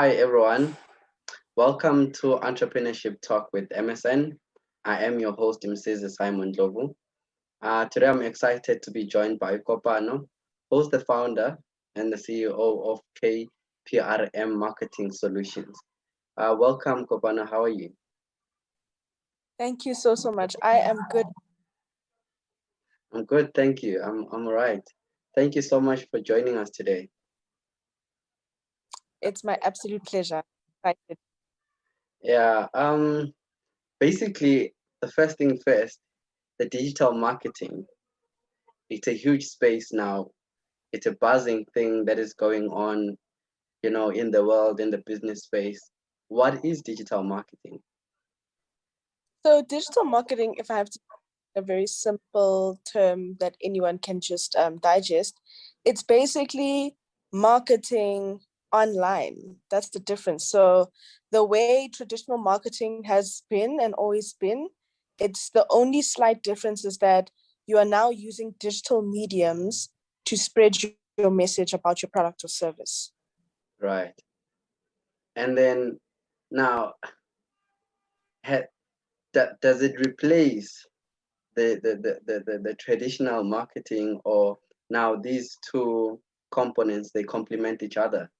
Hi, everyone. Welcome to Entrepreneurship Talk with MSN. I am your host, Mrs. Simon Lobu. Today, I'm excited to be joined by Kopano, who's the founder and the CEO of KPRM Marketing Solutions. Welcome, Kopano. How are you? Thank you so much. I am good. I'm good, thank you. I'm all right. Thank you so much for joining us today. It's my absolute pleasure. Excited. Yeah. Basically, the first thing first, the digital marketing. It's a huge space now. It's a buzzing thing that is going on, in the world, in the business space. What is digital marketing? So digital marketing, if I have to a very simple term that anyone can just digest, it's basically marketing online. That's the difference. So the way traditional marketing has been and always been, it's the only slight difference is that you are now using digital mediums to spread your message about your product or service. Right. And then now, does it replace the traditional marketing, or now these two components, they complement each other?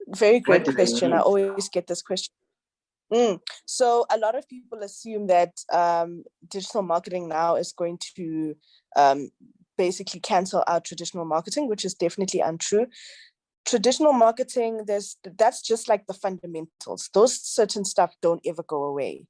Very What great do they question. I mean? always get this question. So a lot of people assume that digital marketing now is going to basically cancel out traditional marketing, which is definitely untrue. Traditional marketing, that's just like the fundamentals. Those certain stuff don't ever go away.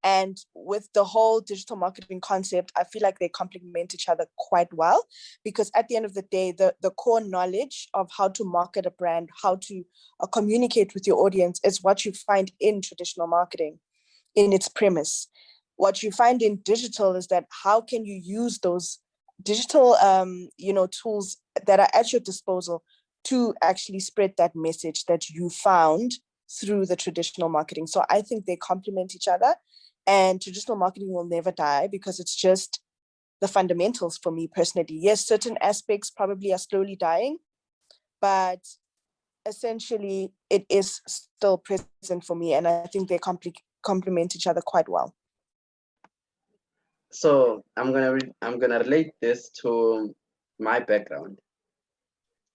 And with the whole digital marketing concept, I feel like they complement each other quite well, because at the end of the day, the core knowledge of how to market a brand, how to communicate with your audience is what you find in traditional marketing in its premise. What you find in digital is that how can you use those digital tools that are at your disposal to actually spread that message that you found through the traditional marketing. So I think they complement each other, and traditional marketing will never die because it's just the fundamentals for me personally. Yes, certain aspects probably are slowly dying, but essentially it is still present for me, and I think they complement each other quite well. So I'm gonna relate this to my background.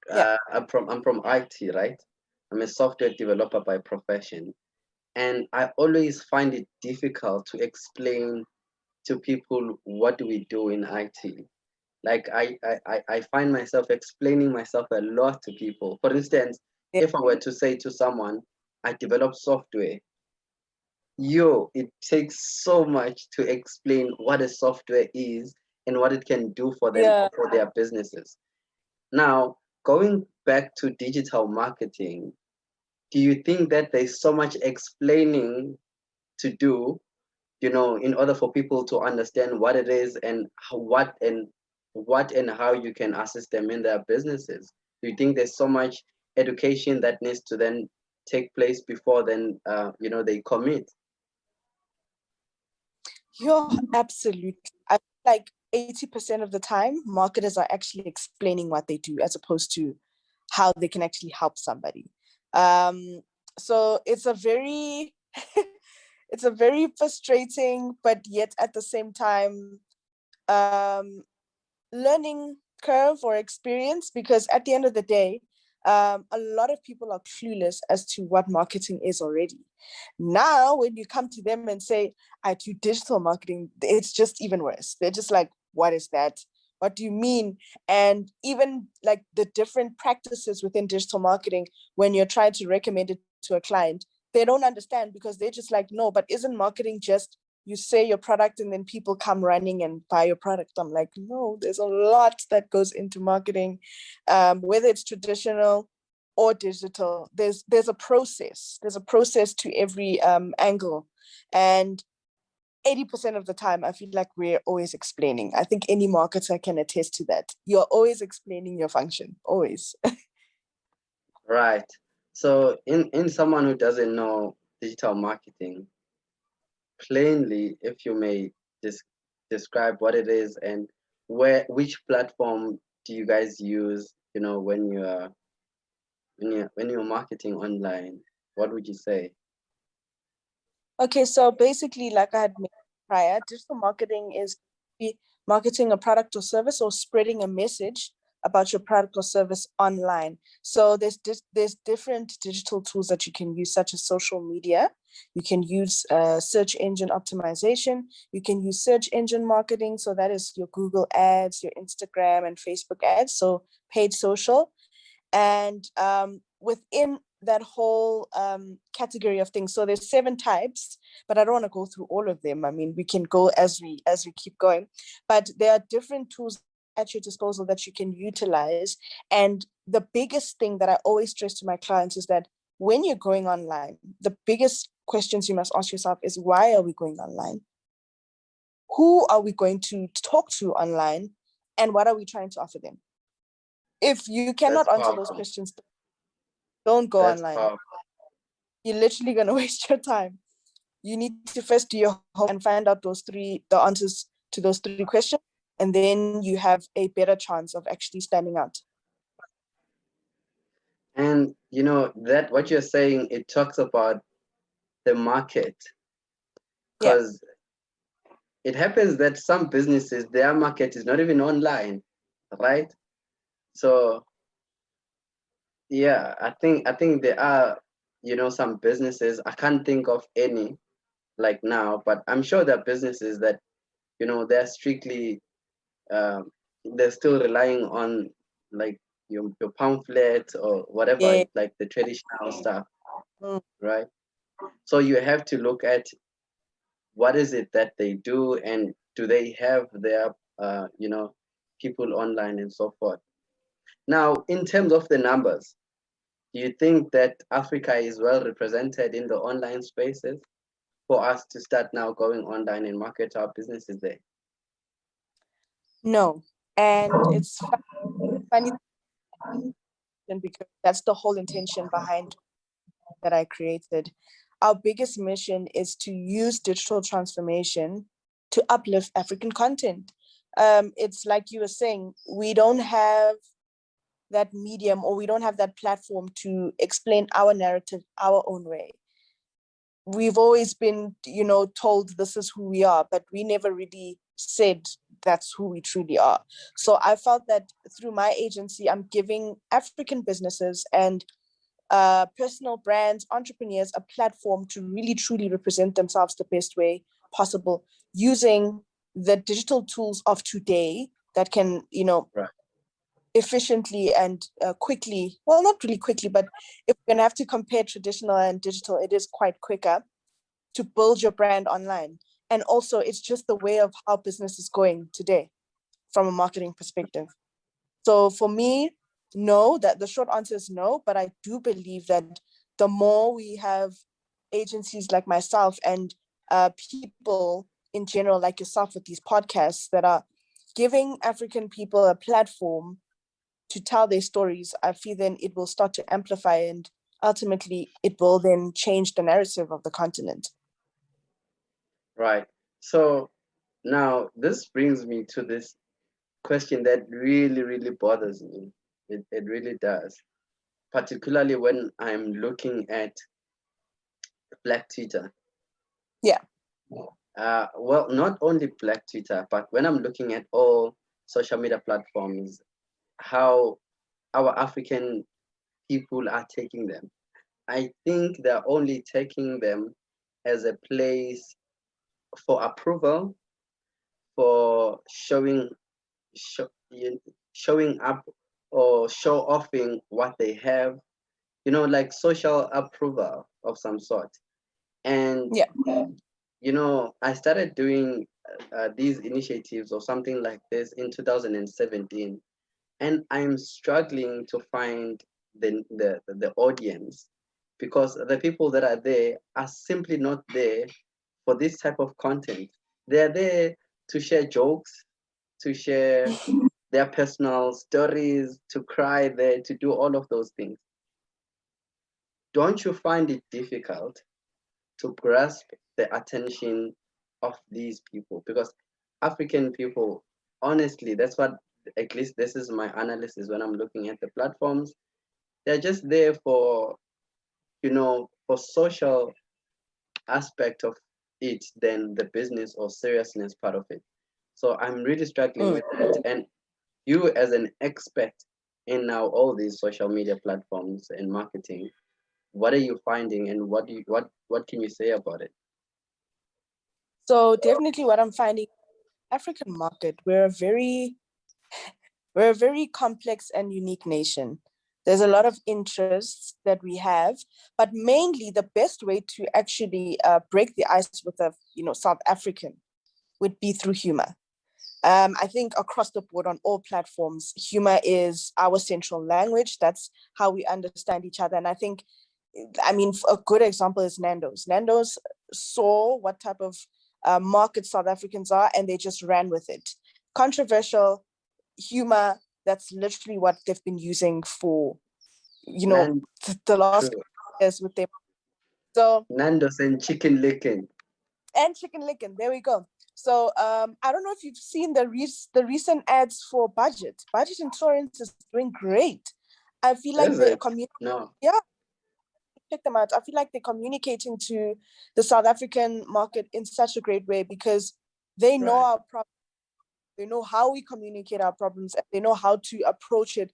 Yeah. I'm from IT, right? I'm a software developer by profession, and I always find it difficult to explain to people what do we do in IT. Like I find myself explaining myself a lot to people. For instance, Yeah. if I were to say to someone, I develop software, it takes so much to explain what a software is and what it can do for them or Yeah. for their businesses. Now, going back to digital marketing, do you think that there's so much explaining to do, in order for people to understand what it is and what and how you can assist them in their businesses? Do you think there's so much education that needs to then take place before then, they commit? You're absolutely. I feel like 80% of the time, marketers are actually explaining what they do as opposed to how they can actually help somebody. So it's a very it's a very frustrating, but yet at the same time, um, learning curve or experience, because at the end of the day, a lot of people are clueless as to what marketing is already. Now, when you come to them and say, I do digital marketing, it's just even worse. They're just like, what is that? What do you mean? And even like the different practices within digital marketing, when you're trying to recommend it to a client, they don't understand because they're just like, no, but isn't marketing just you say your product and then people come running and buy your product? I'm like, no, there's a lot that goes into marketing, whether it's traditional or digital. There's a process. There's a process to every angle, and 80% of the time, I feel like we're always explaining. I think any marketer can attest to that. You're always explaining your function, always. Right. So in someone who doesn't know digital marketing, plainly, if you may describe what it is and which platform do you guys use, when you're when you're marketing online? What would you say? Okay, so basically, like I had mentioned prior, digital marketing is marketing a product or service or spreading a message about your product or service online. So there's different digital tools that you can use, such as social media. You can use search engine optimization. You can use search engine marketing. So that is your Google ads, your Instagram and Facebook ads. So paid social. And within that whole category of things, so there's 7 types, but I don't want to go through all of them. I mean, we can go as we keep going, but there are different tools at your disposal that you can utilize. And the biggest thing that I always stress to my clients is that when you're going online, the biggest questions you must ask yourself is, why are we going online? Who are we going to talk to online? And what are we trying to offer them? If you cannot That's answer those powerful. questions, don't go That's online. powerful. You're literally going to waste your time. You need to first do your homework and find out the answers to those 3 questions, and then you have a better chance of actually standing out. And that what you're saying, it talks about the market, Yeah. because it happens that some businesses, their market is not even online, right? So yeah, I think there are, some businesses, I can't think of any like now, but I'm sure there are businesses that, they're strictly, um, they're still relying on like your pamphlet or whatever, Yeah. like the traditional stuff, Mm. right? So you have to look at what is it that they do, and do they have their, people online and so forth. Now, in terms of the numbers, do you think that Africa is well represented in the online spaces for us to start now going online and market our businesses there? No. And it's funny because that's the whole intention behind that I created. Our biggest mission is to use digital transformation to uplift African content. It's like you were saying, we don't have that medium, or we don't have that platform to explain our narrative our own way. We've always been, told this is who we are, but we never really said that's who we truly are. So I felt that through my agency, I'm giving African businesses and personal brands, entrepreneurs, a platform to really truly represent themselves the best way possible, using the digital tools of today that can, Right. efficiently and quickly, well, not really quickly, but if we're going to have to compare traditional and digital, it is quite quicker to build your brand online. And also, it's just the way of how business is going today from a marketing perspective. So for me, no, that the short answer is no, but I do believe that the more we have agencies like myself and people in general like yourself with these podcasts that are giving African people a platform to tell their stories, I feel then it will start to amplify, and ultimately it will then change the narrative of the continent. Right. So now this brings me to this question that really, really bothers me. It really does, particularly when I'm looking at Black Twitter. Yeah. Well, not only Black Twitter, but when I'm looking at all social media platforms, how our African people are taking them. I think they're only taking them as a place for approval, for showing up or show offing what they have, like social approval of some sort. And Yeah. I started doing these initiatives or something like this in 2017, and I'm struggling to find the audience, because the people that are there are simply not there for this type of content. They're there to share jokes, to share their personal stories, to cry there, to do all of those things. Don't you find it difficult to grasp the attention of these people? Because African people, honestly, that's what, at least this is my analysis when I'm looking at the platforms. they're just there for, for social aspect of it than the business or seriousness part of it. So I'm really struggling with that. And you as an expert in now all these social media platforms and marketing, what are you finding and what can you say about it? So definitely what I'm finding, African market, we're a very complex and unique nation. There's a lot of interests that we have, but mainly the best way to actually break the ice with a South African would be through humor. I think across the board on all platforms, humor is our central language. That's how we understand each other. And I mean, a good example is Nando's. Nando's saw what type of market South Africans are, and they just ran with it. Controversial humor, that's literally what they've been using for, Nan- the last True. years with them. So, Nando's and chicken licking. and chicken licking, there we go. So I don't know if you've seen the recent ads for Budget. Budget Insurance is doing great. I feel like Is the it? community, No. yeah, check them out. I feel like they're communicating to the South African market in such a great way because they know Right. our problems, they know how we communicate our problems, and they know how to approach it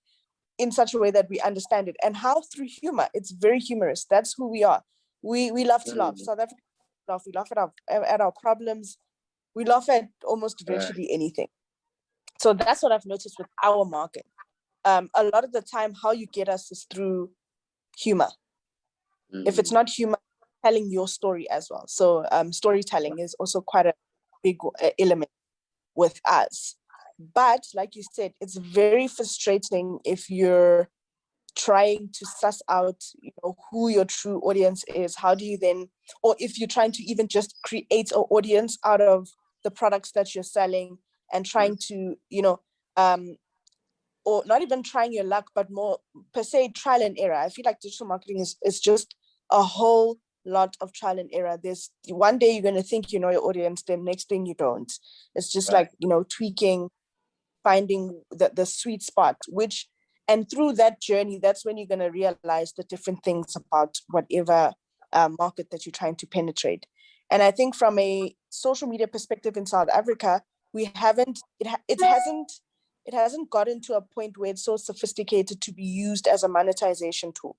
in such a way that we understand it, and how through humor. It's very humorous. That's who we are. We love to laugh. Mm, South Africa laugh. We laugh at our problems. We laugh at almost right. virtually anything. So that's what I've noticed with our market. A lot of the time, how you get us is through humor. If it's Mm, not humor, telling your story as well. So storytelling is also quite a big element with us. But like you said, it's very frustrating if you're trying to suss out, who your true audience is. How do you then, or if you're trying to even just create an audience out of the products that you're selling and mm, trying to, or not even trying your luck, but more per se trial and error. I feel like digital marketing is just a whole lot of trial and error. There's one day you're going to think you know your audience, then next thing you don't. It's just right. like, tweaking, finding the sweet spot, and through that journey, that's when you're going to realize the different things about whatever market that you're trying to penetrate. And I think from a social media perspective in South Africa, we haven't, it hasn't gotten to a point where it's so sophisticated to be used as a monetization tool.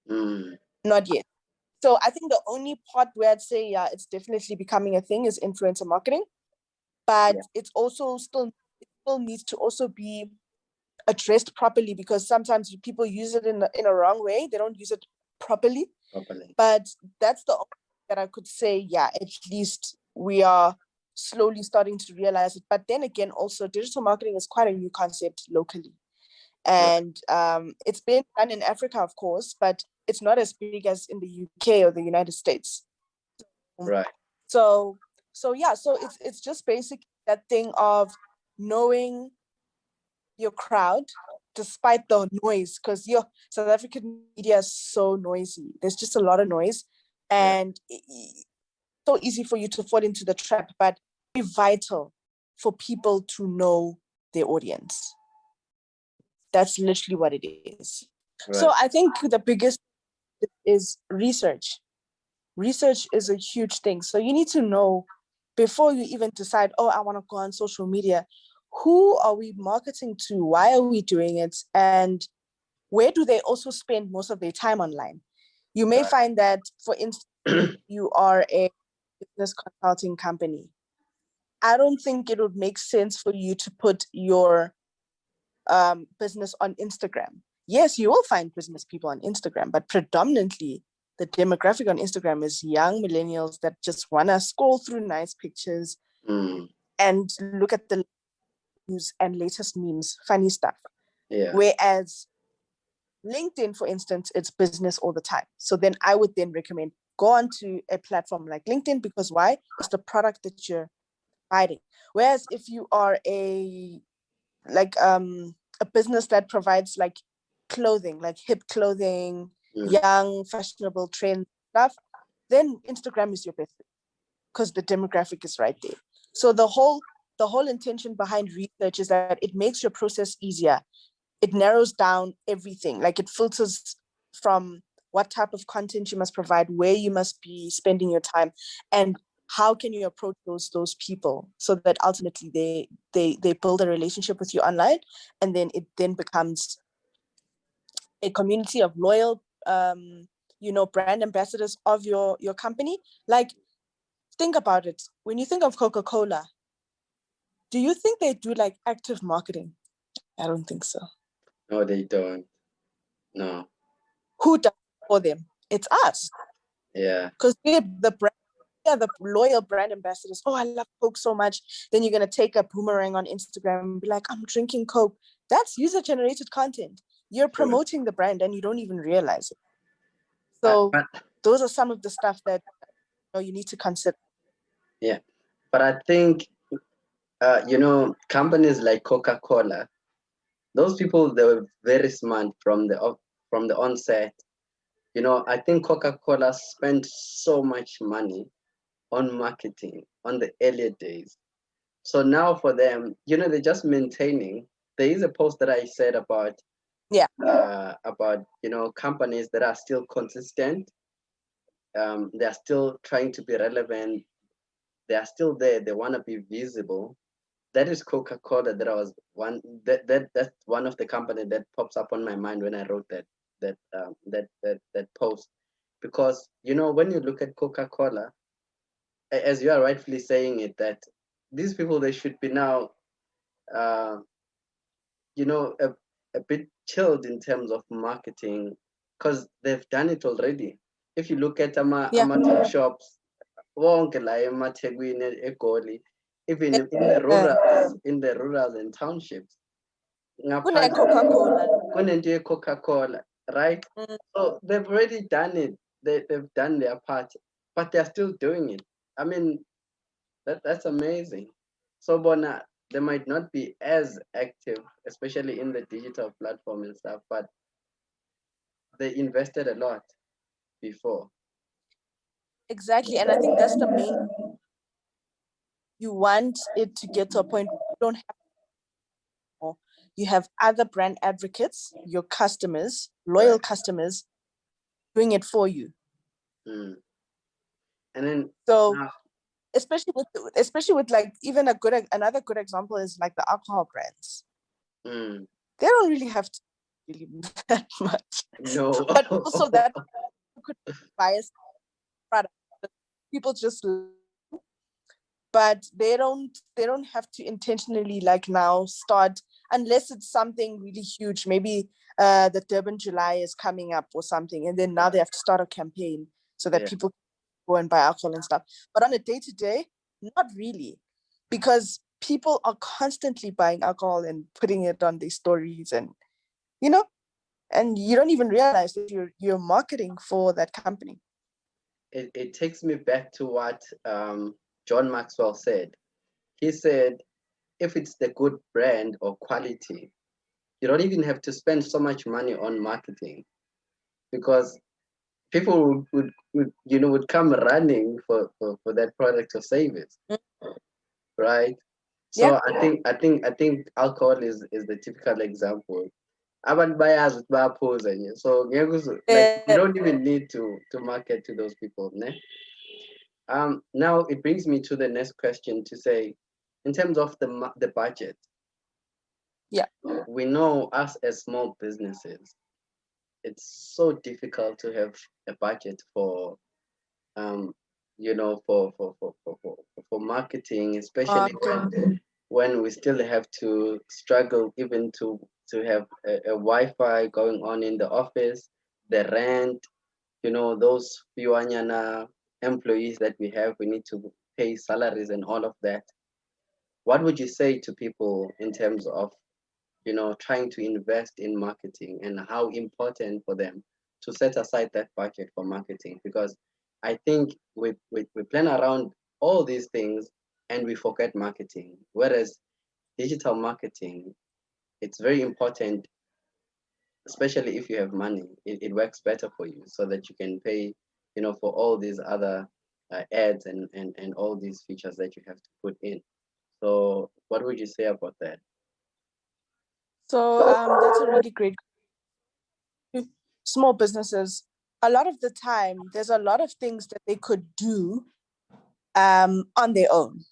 Mm, Not yet. So I think the only part where I'd say, yeah, it's definitely becoming a thing is influencer marketing, but yeah, it's also it still needs to also be addressed properly, because sometimes people use it in a wrong way. They don't use it properly. properly. But that's the only thing that I could say, yeah, at least we are slowly starting to realize it. But then again, also digital marketing is quite a new concept locally. Right. And it's been done in Africa, of course, but it's not as big as in the UK or the United States. Right. So yeah, so it's just basically that thing of knowing your crowd despite the noise, because your South African media is so noisy. There's just a lot of noise, Yeah. and it's so easy for you to fall into the trap, but very vital for people to know their audience. That's literally what it is. So Right. I think the biggest is research. Research is a huge thing. So you need to know before you even decide, oh, I want to go on social media, who are we marketing to? Why are we doing it? And where do they also spend most of their time online? You may Right. find that, for instance, you are a business consulting company. I don't think it would make sense for you to put your business on Instagram. Yes, you will find business people on Instagram, but predominantly the demographic on Instagram is young millennials that just want to scroll through nice pictures Mm, and look at the news and latest memes, funny stuff. yeah. Whereas LinkedIn, for instance, it's business all the time. So then I would then recommend go on to a platform like LinkedIn, because why? It's the product that you're providing. Whereas if you are a business that provides like clothing, like hip clothing, Mm, young, fashionable trend stuff, then Instagram is your best, because the demographic is right there. So the whole intention behind research is that it makes your process easier. it narrows down everything. Like it filters from what type of content you must provide, where you must be spending your time, and how can you approach those people so that ultimately they build a relationship with you online, and then it then becomes a community of loyal brand ambassadors of your company. Like, think about it. When you think of Coca-Cola, do you think they do like active marketing? I don't think so. No, they don't. No. Who does it for them? It's us. Yeah. Because we're the brand, yeah, the loyal brand ambassadors. Oh, I love Coke so much. Then you're gonna take a boomerang on Instagram and be like, I'm drinking Coke. That's user-generated content. You're Sure. promoting the brand and you don't even realize it. But So those are some of the stuff that you need to consider. yeah, but I think companies like Coca-Cola, those people, they were very smart from the onset. I think Coca-Cola spent so much money on marketing on the earlier days. So now for them, they're just maintaining. There is a post that I said about Yeah. companies that are still consistent. They are still trying to be relevant. They are still there. They want to be visible. That is Coca-Cola. That's one of the company that pops up on my mind when I wrote that post, because when you look at Coca-Cola, as you are rightfully saying it, that these people, they should be now uh, a bit chilled in terms of marketing, because they've done it already. If you look at Yeah. ama shops, wonke la emaThekwini, eGoli, even in the rurals and townships, Coca-Cola. kunento Coca-Cola, right? So they've already done it. They've done their part, but they're still doing it. I mean, that's amazing. So Bona, they might not be as active, especially in the digital platform and stuff, but they invested a lot before. Exactly. And I think that's the main, you want it to get to a point where you don't have more. You have other brand advocates, your customers, loyal Right. customers, doing it for you. Mm. And then So now, especially with like, even another good example is like the alcohol brands. mm, They don't really have to really move that much. no. But also that could bias product. People just, but they don't have to intentionally like now start, unless it's something really huge. Maybe the Durban July is coming up or something, and then now they have to start a campaign so that Yeah. people go and buy alcohol and stuff. But on a day-to-day, not really, because people are constantly buying alcohol and putting it on their stories, and you know and you don't even realize that you're marketing for that company. It takes me back to what John Maxwell said. He said, if it's the good brand or quality, you don't even have to spend so much money on marketing, because people would come running for that product or service, right? Yeah. So I think alcohol is the typical example. Abantu bayazi ukuthi bayaphuza nje, so like, you don't even need to market to those people, ne? Now it brings me to the next question, to say, in terms of the budget. Yeah. We know, us as small businesses, it's so difficult to have a budget for um for marketing, especially when we still have to struggle even to have a Wi-Fi going on in the office, the rent, those few employees that we have, we need to pay salaries and all of that. What would you say to people in terms of trying to invest in marketing, and how important for them to set aside that budget for marketing? Because I think we plan around all these things and we forget marketing. Whereas digital marketing, it's very important, especially if you have money. It works better for you, so that you can pay, for all these other ads and all these features that you have to put in. So what would you say about that? So that's a really great. Small businesses, a lot of the time, there's a lot of things that they could do on their own,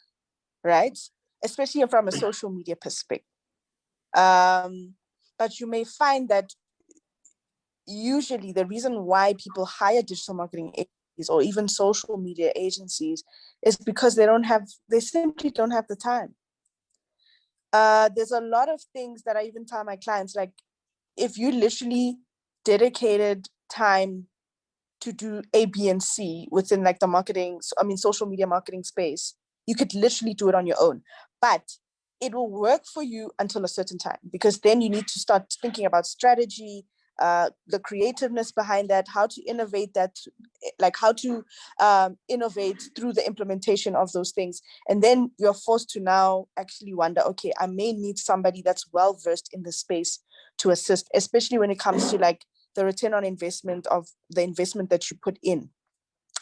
right? Especially from a social media perspective. But you may find that usually the reason why people hire digital marketing agencies or even social media agencies is because they simply don't have the time. There's a lot of things that I even tell my clients, like, if you literally dedicated time to do A, B, and C within like the social media marketing space, you could literally do it on your own. But it will work for you until a certain time, because then you need to start thinking about strategy, the creativeness behind that, how to innovate that, like how to innovate through the implementation of those things. And then you're forced to now actually wonder, okay, I may need somebody that's well versed in the space to assist, especially when it comes to like the return on investment of the investment that you put in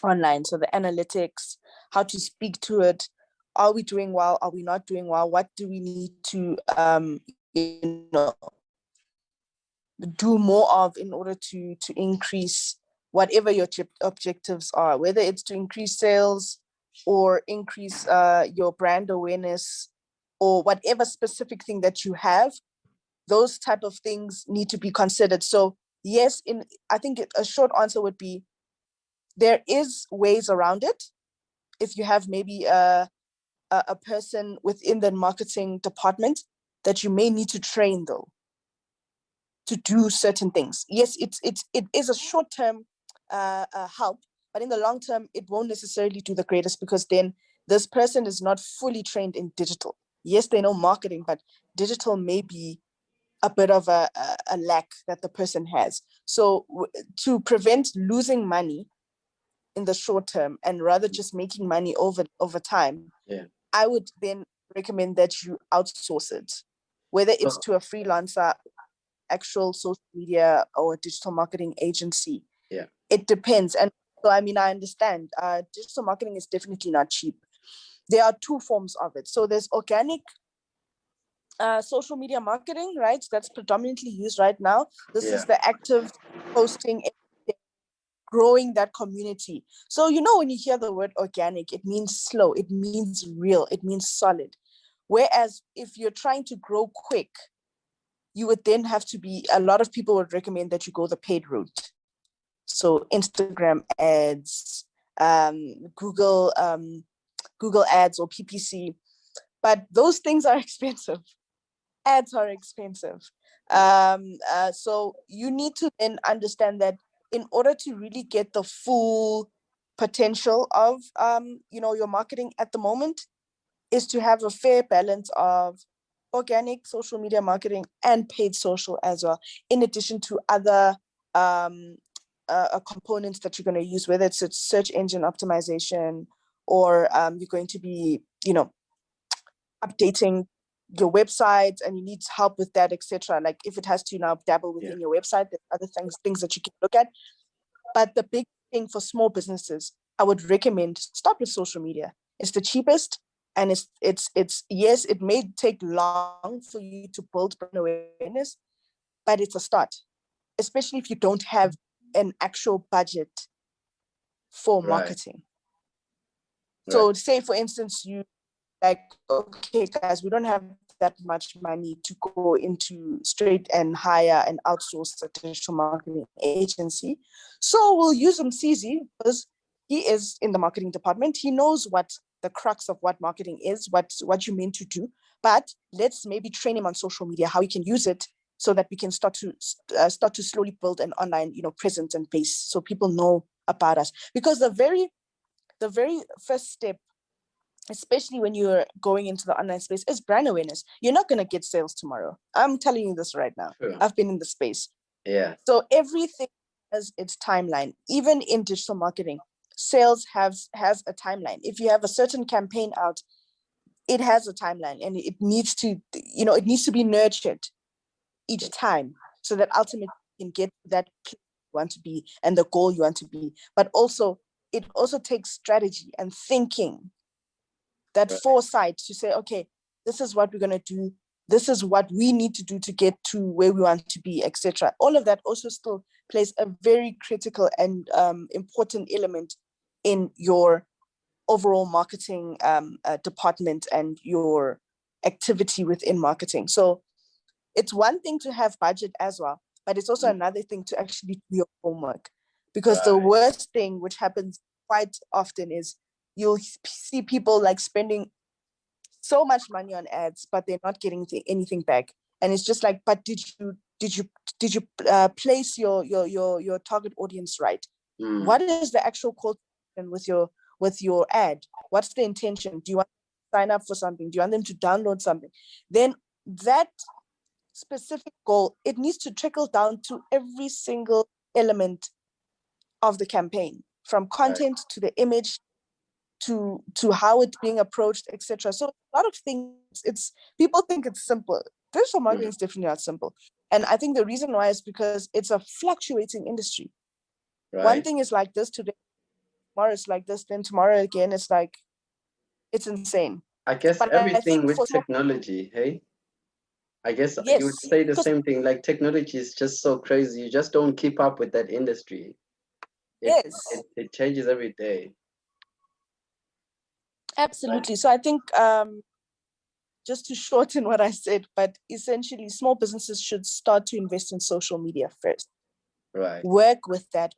online. So the analytics, how to speak to it. Are we doing well? Are we not doing well? What do we need to, do more of in order to increase whatever your objectives are, whether it's to increase sales or increase your brand awareness or whatever specific thing that you have. Those type of things need to be considered. So yes, I think a short answer would be there is ways around it. If you have maybe a person within the marketing department that you may need to train though to do certain things. Yes, it is a short-term help, but in the long term, it won't necessarily do the greatest, because then this person is not fully trained in digital. Yes, they know marketing, but digital may be a bit of a lack that the person has. So to prevent losing money in the short term and rather just making money over time, yeah, I would then recommend that you outsource it, whether it's to a freelancer, actual social media, or a digital marketing agency. yeah, It depends. And so, I mean, I understand digital marketing is definitely not cheap. There are two forms of it. So there's organic social media marketing, right? That's predominantly used right now. This yeah, is the active posting, growing that community. So, when you hear the word organic, it means slow, it means real, it means solid. Whereas if you're trying to grow quick, you would then have to a lot of people would recommend that you go the paid route. So Instagram ads, Google ads or PPC. But those things are expensive. Ads are expensive. So you need to then understand that in order to really get the full potential of your marketing at the moment, is to have a fair balance of organic social media marketing and paid social as well, in addition to other components that you're going to use, whether it's a search engine optimization or you're going to be updating your website and you need help with that, etc. Like if it has to now dabble within your website, there's other things that you can look at. But the big thing for small businesses, I would recommend start with social media. It's the cheapest, and it's yes, it may take long for you to build brand awareness, but it's a start, especially if you don't have an actual budget for right, marketing. right, So say for instance, you like, okay, guys, we don't have that much money to go into straight and hire and outsource a digital marketing agency. So we'll use Msizi because he is in the marketing department. He knows what the crux of what marketing is, what you mean to do. But let's maybe train him on social media, how he can use it so that we can start to slowly build an online, presence and base so people know about us. Because the very first step, especially when you're going into the online space, is brand awareness. You're not going to get sales tomorrow. I'm telling you this right now. sure, I've been in the space. yeah, So everything has its timeline. Even in digital marketing, sales has a timeline. If you have a certain campaign out, it has a timeline, and it needs to be nurtured each time so that ultimately you can get to that place you want to be and the goal you want to be. But also, it also takes strategy and thinking, that right, foresight to say, okay, this is what we're going to do. this is what we need to do to get to where we want to be, etc. All of that also still plays a very critical and important element in your overall marketing department and your activity within marketing. So it's one thing to have budget as well, but it's also another thing to actually do your homework. Because the Right. worst thing, which happens quite often, is you'll see people like spending so much money on ads, but they're not getting anything back. And it's just like, but did you place your target audience right? What is the actual call to action with your ad? What's the intention? Do you want to sign up for something? Do you want them to download something? Then that specific goal, it needs to trickle down to every single element of the campaign, from Right. content to the image to how it's being approached, etc. So a lot of things, it's people think it's simple. Digital marketing is definitely not simple. And I think the reason why is because it's a fluctuating industry. One Right. thing is like this today, tomorrow it's like this, then tomorrow again, it's like, it's insane. I guess But I everything think with for small, technology, hey? I guess you would yes, say the because same thing. Like technology is just so crazy. You just don't keep up with that industry. It yes, it changes every day. Right. absolutely. So I think just to shorten what I said, but essentially small businesses should start to invest in social media first. Right. Work with that,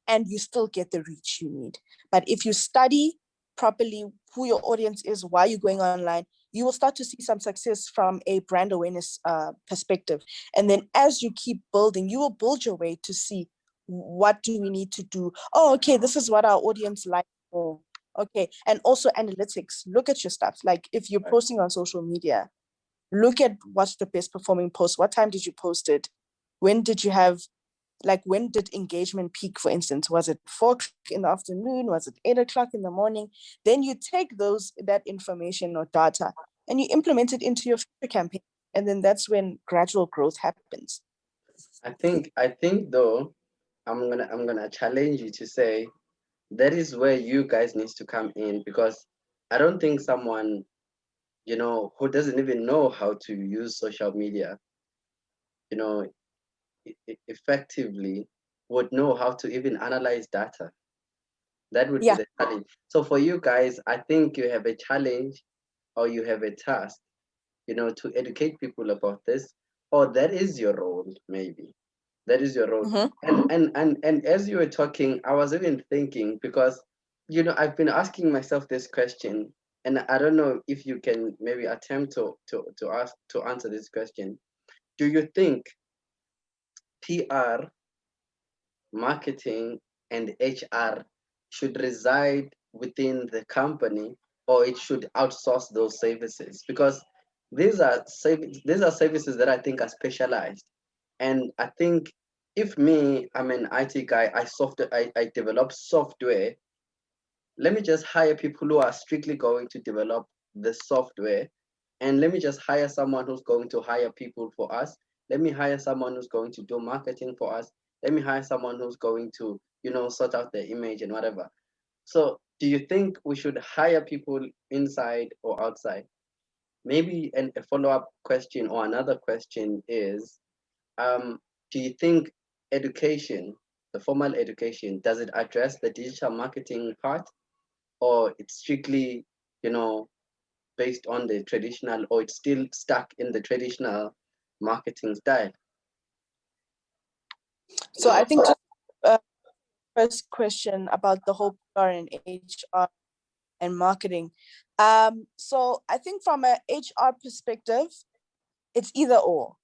and you still get the reach you need. But if you study properly who your audience is, why you're going online, you will start to see some success from a brand awareness perspective. And then as you keep building, you will build your way to see, what do we need to do? Oh, okay, this is what our audience likes for. Okay. And also analytics. Look at your stuff. Like if you're Right. posting on social media, look at what's the best performing post. What time did you post it? When did you have, like, when did engagement peak, for instance? Was it 4 o'clock in the afternoon? Was it 8 o'clock in the morning? Then you take that information or data and you implement it into your future campaign. And then that's when gradual growth happens. I think though, I'm gonna challenge you to say that is where you guys needs to come in, because I don't think someone, who doesn't even know how to use social media, you know, effectively would know how to even analyze data. That would be Yeah. the challenge. So for you guys, I think you have a challenge, or you have a task, to educate people about this, or that is your role, maybe. That is your role. Mm-hmm. And as you were talking, I was even thinking, because I've been asking myself this question, and I don't know if you can maybe attempt to answer this question. Do you think PR, marketing, and HR should reside within the company, or it should outsource those services? Because these are services that I think are specialized. And I think, if me, I'm an IT guy, I develop software. Let me just hire people who are strictly going to develop the software, and let me just hire someone who's going to hire people for us. Let me hire someone who's going to do marketing for us. Let me hire someone who's going to, sort out the image and whatever. So do you think we should hire people inside or outside? Maybe a follow-up question or another question is, do you think education, the formal education, does it address the digital marketing part, or it's strictly, you know, based on the traditional, or it's still stuck in the traditional marketing style? So I think just uh, first question about the whole PR and HR and marketing. So I think from a HR perspective, it's either or.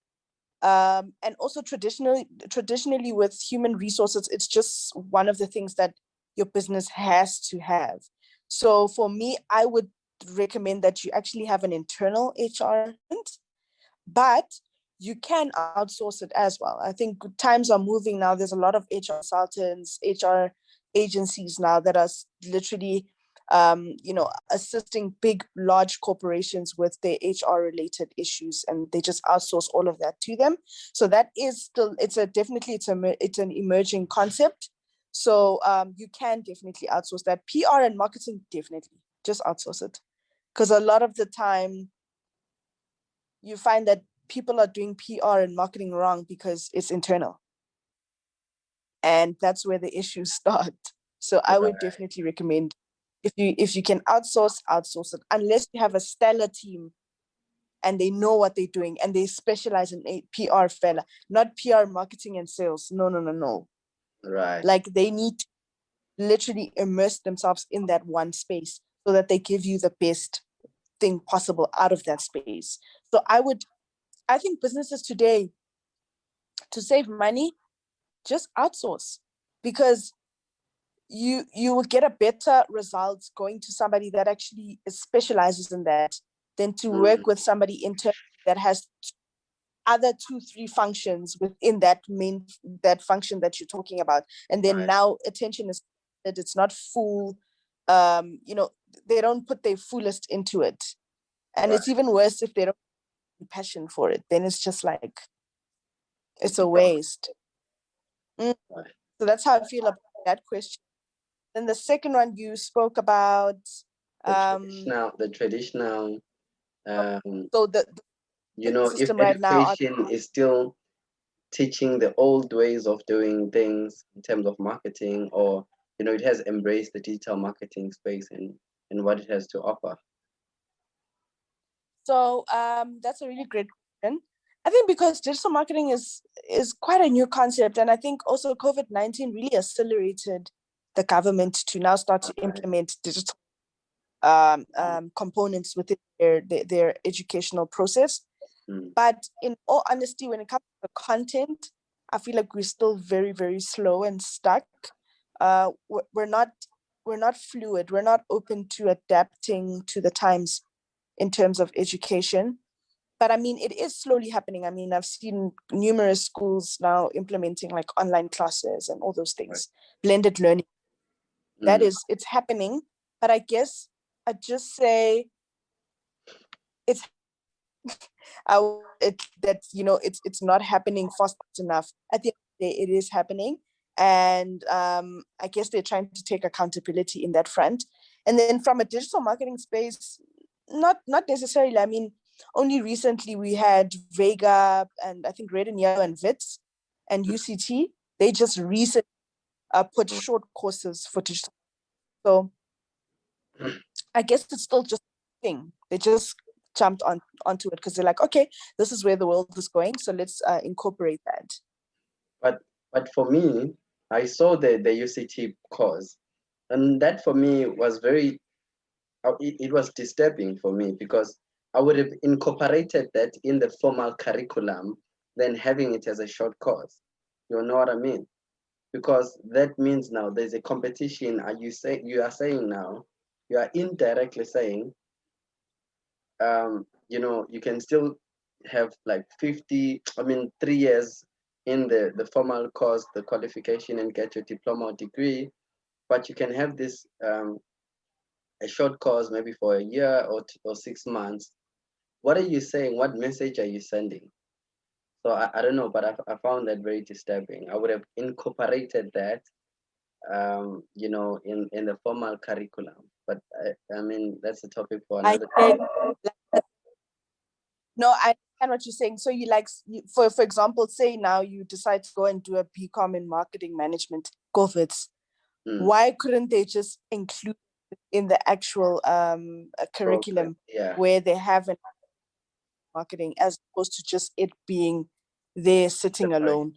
And also traditionally with human resources, it's just one of the things that your business has to have. So for me, I would recommend that you actually have an internal HR, but you can outsource it as well. I think times are moving now. There's a lot of HR consultants, HR agencies now that are literally assisting big, large corporations with their HR related issues, and they just outsource all of that to them. So that is still, it's an emerging concept. So you can definitely outsource that. PR and marketing, definitely just outsource it, because a lot of the time you find that people are doing PR and marketing wrong because it's internal. And that's where the issues start. So I would definitely recommend, if you can outsource it, unless you have a stellar team and they know what they're doing and they specialize in a PR fella, not PR marketing and sales. No. Right. Like they need to literally immerse themselves in that one space so that they give you the best thing possible out of that space. So I think businesses today, to save money, just outsource, because you will get a better result going to somebody that actually specializes in that than to work with somebody internally that has other 2-3 functions within that function that you're talking about, and then now attention is that it's not full. They don't put their fullest into it, and it's even worse if they don't have passion for it. Then it's just like it's a waste. So that's how I feel about that question. Then the second one, you spoke about the traditional so the if system right now. education is still teaching the old ways of doing things in terms of marketing, or it has embraced the digital marketing space and what it has to offer. So that's a really great question. I think because digital marketing is quite a new concept, and I think also COVID-19 really accelerated the government to now start to implement digital components within their educational process. But in all honesty, when it comes to the content, I feel like we're still very, very slow and stuck. We're not fluid. We're not open to adapting to the times in terms of education. But I mean, it is slowly happening. I mean, I've seen numerous schools now implementing like online classes and all those things, blended learning. It's happening. But I guess I'd just say it's it's not happening fast enough. At the end of the day, it is happening, and I guess they're trying to take accountability in that front. And then from a digital marketing space, not necessarily. I mean, only recently we had Vega and I think Red and Yellow and Wits and UCT. They just recently put short courses for digital. So I guess it's still just a thing. They just jumped onto it because they're like, okay, this is where the world is going, so let's incorporate that. But for me, I saw the UCT course, and that for me was it was disturbing for me, because I would have incorporated that in the formal curriculum than having it as a short course. You know what I mean? Because that means now there's a competition. You are saying now, you are indirectly saying, you can still have like 3 years in the formal course, the qualification, and get your diploma or degree, but you can have this a short course maybe for a year or 6 months. What are you saying? What message are you sending? So I don't know, but I found that very disturbing. I would have incorporated that, in the formal curriculum. But I mean, that's a topic for another time. No, I understand what you're saying. So for example, say now you decide to go and do a BCom in marketing management, COVID. Why couldn't they just include in the actual curriculum where they have an marketing, as opposed to just it being there sitting alone?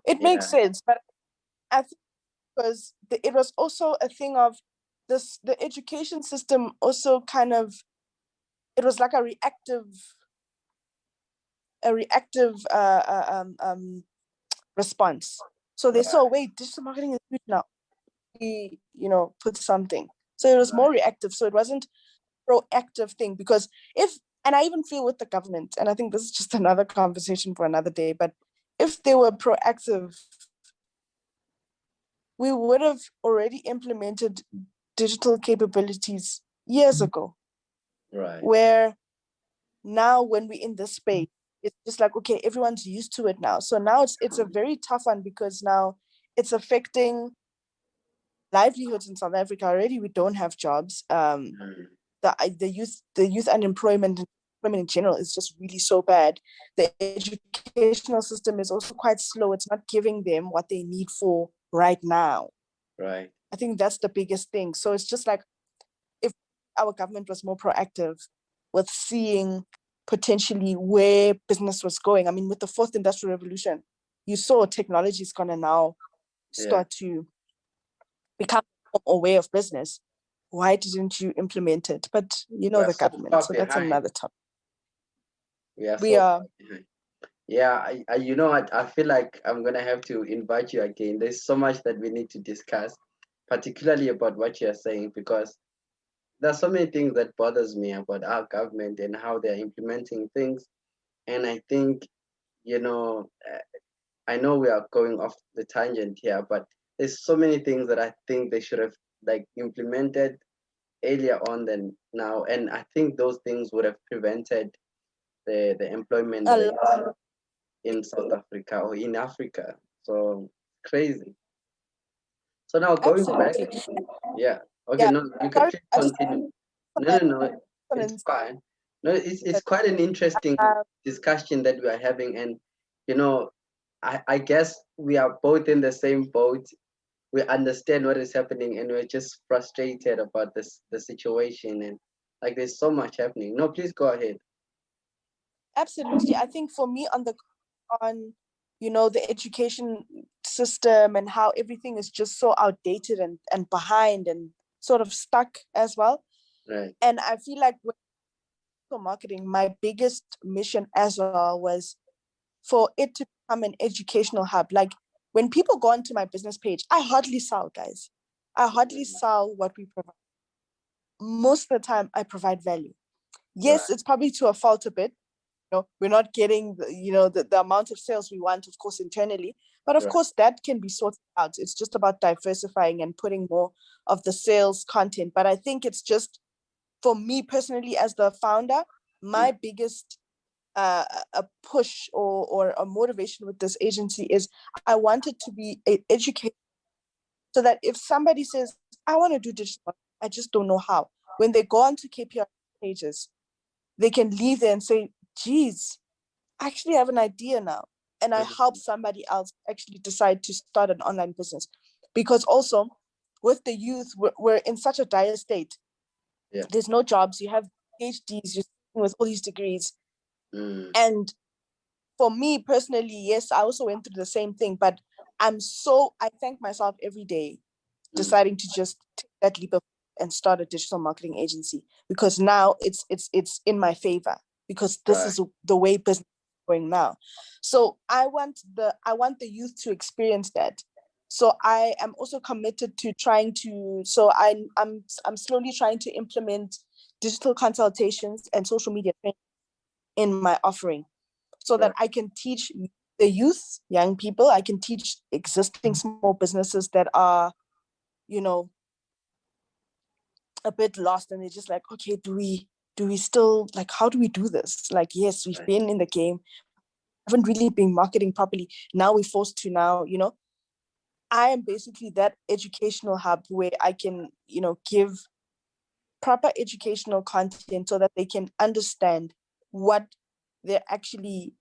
It makes sense, but I think because it was also a thing of the education system also kind of, it was like a reactive response. So they saw, wait, digital marketing is good now. We, put something. So it was more reactive. So it wasn't proactive thing, because and I even feel with the government, and I think this is just another conversation for another day, but if they were proactive, we would have already implemented digital capabilities years ago. Right. Where now when we're in this space, it's just like, okay, everyone's used to it now. So now it's a very tough one, because now it's affecting livelihoods in South Africa. Already we don't have jobs. The youth unemployment unemployment in general is just really so bad. The educational system is also quite slow. It's not giving them what they need for right now. Right. I think that's the biggest thing. So it's just like, if our government was more proactive with seeing potentially where business was going. I mean, with the fourth industrial revolution, you saw technology is going to now start to become more aware of business. Why didn't you implement it? But you know We are the so government, far so that's behind. another topic. We are We so are far behind. Yeah, you know what? I feel like I'm gonna have to invite you again. There's so much that we need to discuss, particularly about what you're saying, because there's so many things that bothers me about our government and how they're implementing things. And I think, you know, I know we are going off the tangent here, but there's so many things that I think they should have like implemented earlier on than now. And I think those things would have prevented the employment a rate lot. in South Africa or in Africa. So crazy. So now going back, Absolutely. yeah. Okay, Yeah. no, you can Sorry, please I just continue. No, no, that no, it's fine. No, it's quite an interesting discussion that we are having, and you know, I guess we are both in the same boat. We understand what is happening, and we're just frustrated about the situation, and like there's so much happening. No, please go ahead. absolutely. I think for me on the education system and how everything is just so outdated and behind and sort of stuck as well. Right. And I feel like with marketing, my biggest mission as well was for it to become an educational hub. Like when people go onto my business page, I hardly sell, guys. I hardly sell what we provide. Most of the time, I provide value. Yes, Right. it's probably to a fault a bit. We're not getting the amount of sales we want, of course, internally, but of Right. course that can be sorted out. It's just about diversifying and putting more of the sales content. But I think it's just, for me personally as the founder, my biggest a push or a motivation with this agency is I want it to be educated, so that if somebody says, I want to do digital, I just don't know how, when they go onto KPRM pages, they can leave there and say, geez, I actually have an idea now. And I help somebody else actually decide to start an online business. Because also with the youth, we're in such a dire state. Yeah. There's no jobs. You have PhDs, you're with all these degrees. Mm. And for me personally, yes, I also went through the same thing, but I thank myself every day Mm. deciding to just take that leap of and start a digital marketing agency, because now it's in my favor, because this Right. is the way business is going now. So I want the youth to experience that. So I am also committed to I'm slowly trying to implement digital consultations and social media in my offering, so that Right. I can teach the youth, young people. I can teach existing small businesses that are, you know, a bit lost, and they're just like, okay, do we still, like, how do we do this? Like, yes, we've Right. been in the game, haven't really been marketing properly. Now we're forced to I am basically that educational hub where I can, give proper educational content so that they can understand what they're actually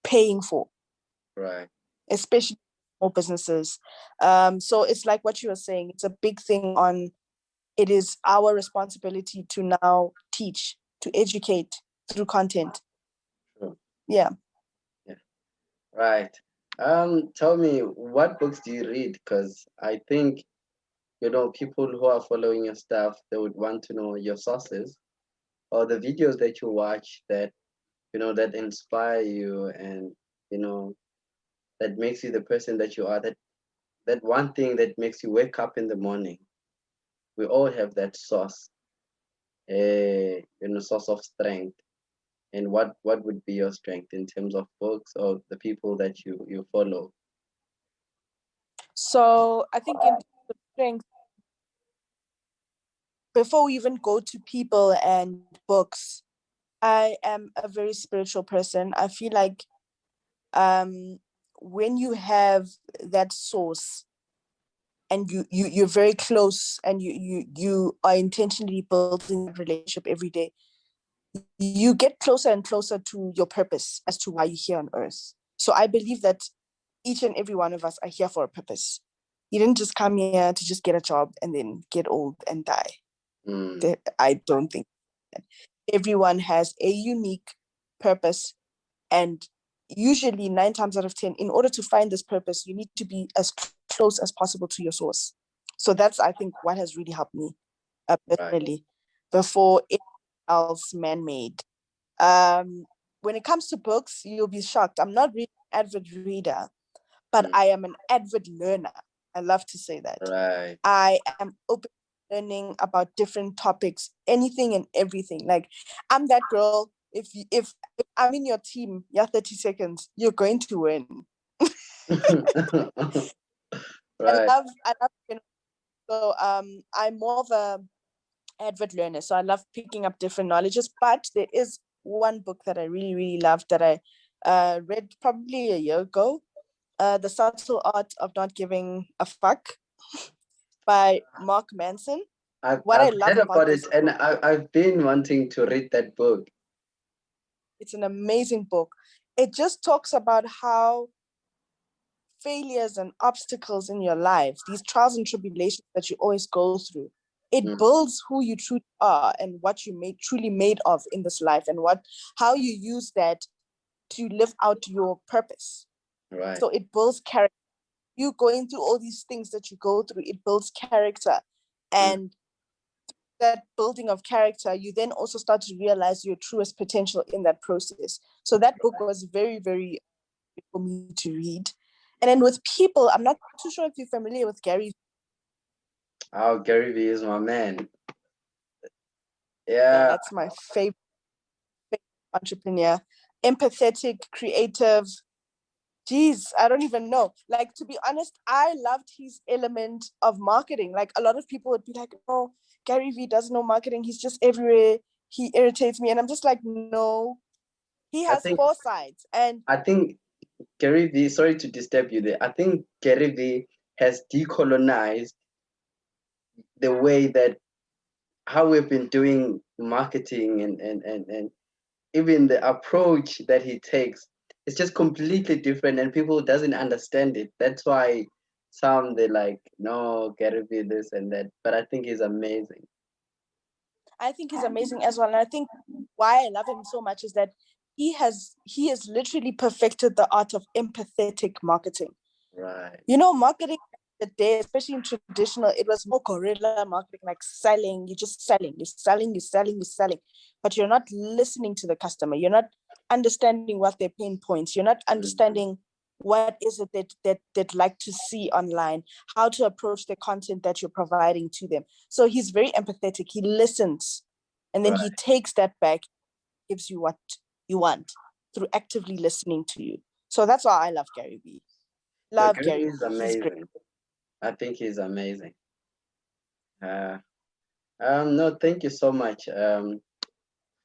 paying for, Right. especially small businesses. So it's like what you were saying, it's a big thing on, it is our responsibility to now teach, to educate through content. True. Yeah. Yeah. Right. Tell me, what books do you read? Because I think, people who are following your stuff, they would want to know your sources or the videos that you watch that, that inspire you and, you know, that makes you the person that you are, that one thing that makes you wake up in the morning. We all have that source, source of strength. And what would be your strength in terms of books or the people that you follow? So I think in terms of strength, before we even go to people and books, I am a very spiritual person. I feel like when you have that source, and you're very close, and you are intentionally building a relationship every day, you get closer and closer to your purpose as to why you're here on earth. So I believe that each and every one of us are here for a purpose. You didn't just come here to just get a job and then get old and die. I don't think that. Everyone has a unique purpose, and usually 9 times out of 10, in order to find this purpose, you need to be as close as possible to your source. So that's, I think, what has really helped me personally, before anything else man-made. When it comes to books, you'll be shocked. I'm not really an avid reader, but I am an avid learner. I love to say that. I am open to learning about different topics, anything and everything. Like, I'm that girl. If I'm in your team, 30 seconds, you're going to win. I love so I'm more of a avid learner. So I love picking up different knowledges. But there is one book that I really, really loved that I read probably a year ago. The Subtle Art of Not Giving a Fuck by Mark Manson. I've I love heard about this it, and I've been wanting to read that book. It's an amazing book. It just talks about how failures and obstacles in your lives, these trials and tribulations that you always go through, it builds who you truly are and what you truly made of in this life, and how you use that to live out your purpose. So it builds character. You going through all these things that you go through, it builds character. And that building of character, you then also start to realize your truest potential in that process. So that book was very, very for me to read. And then with people, I'm not too sure if you're familiar with Gary. Oh, Gary Vee is my man. Yeah. That's my favorite entrepreneur. Empathetic, creative. Geez, I don't even know. Like, to be honest, I loved his element of marketing. Like, a lot of people would be like, oh, Gary Vee doesn't know marketing. He's just everywhere. He irritates me. And I'm just like, no, he has foresight. And I think Gary Vee, sorry to disturb you there. I think Gary Vee has decolonized the way that how we've been doing marketing, and even the approach that he takes. It's just completely different, and people doesn't understand it. That's why some they like, no, Gary Vee this and that. But I think he's amazing. I think he's amazing as well. And I think why I love him so much is that he has literally perfected the art of empathetic marketing. Right. You know, marketing the day, especially in traditional, it was more guerrilla marketing, like selling. You're just selling, you're selling. But you're not listening to the customer. You're not understanding what their pain points. You're not understanding what is it that they'd like to see online, how to approach the content that you're providing to them. So he's very empathetic. He listens, and then he takes that back, gives you what you want through actively listening to you. So that's why I love Gary Vee. Love Gary Vee. He's amazing. I think he's amazing. No, thank you so much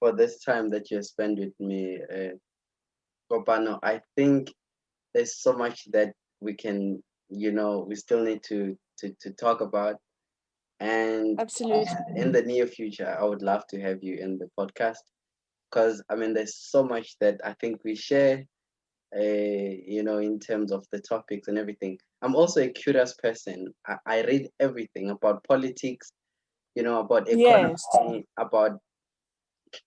for this time that you spent with me, Kopano. I think there's so much that we can, we still need to talk about. And absolutely, in the near future, I would love to have you in the podcast, because I mean, there's so much that I think we share, in terms of the topics and everything. I'm also a curious person. I read everything about politics, about economy, about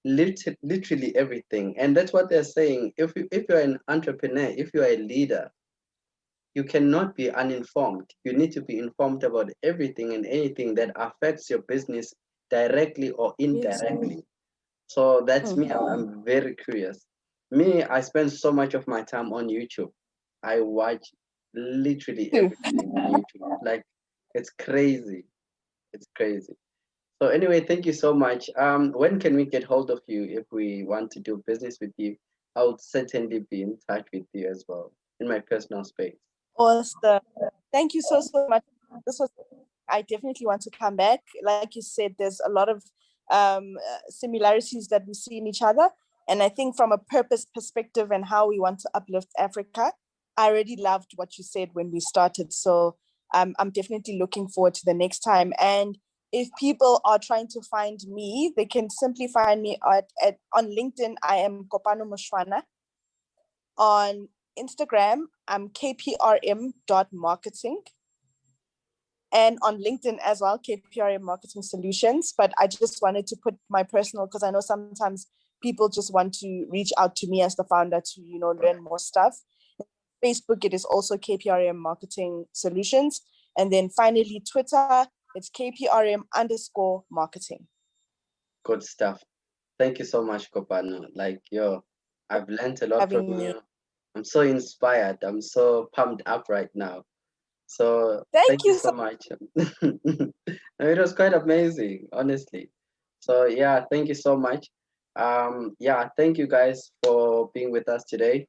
literally everything. And that's what they're saying. If you're an entrepreneur, if you're a leader, you cannot be uninformed. You need to be informed about everything and anything that affects your business directly or indirectly. So that's me. I'm very curious. Me, I spend so much of my time on YouTube. I watch literally everything on YouTube. Like, it's crazy. It's crazy. So anyway, thank you so much. When can we get hold of you if we want to do business with you? I would certainly be in touch with you as well in my personal space. Awesome. Thank you so much. I definitely want to come back. Like you said, there's a lot of similarities that we see in each other. And I think from a purpose perspective and how we want to uplift Africa, I already loved what you said when we started. So I'm definitely looking forward to the next time. And if people are trying to find me, they can simply find me on LinkedIn. I am Kopano Moshoana. On Instagram, I'm kprm.marketing. And on LinkedIn as well, KPRM Marketing Solutions. But I just wanted to put my personal, because I know sometimes people just want to reach out to me as the founder to, learn more stuff. Facebook, it is also KPRM Marketing Solutions. And then finally, Twitter, it's KPRM_marketing. Good stuff. Thank you so much, Kopano. Like, I've learned a lot from Having me. you. I'm so inspired. I'm so pumped up right now. So Thank thank you you so so much. It was quite amazing, honestly. So yeah, thank you so much. Yeah, thank you guys for being with us today.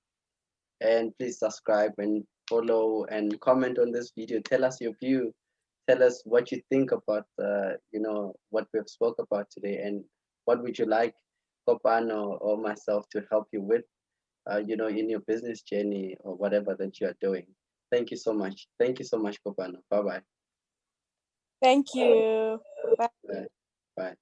And please subscribe and follow and comment on this video. Tell us your view. Tell us what you think about what we've spoke about today, and what would you like Kopano or myself to help you with, in your business journey or whatever that you are doing. Thank you so much. Thank you so much, Kopano. Bye bye. Thank you. Bye. Bye. Bye.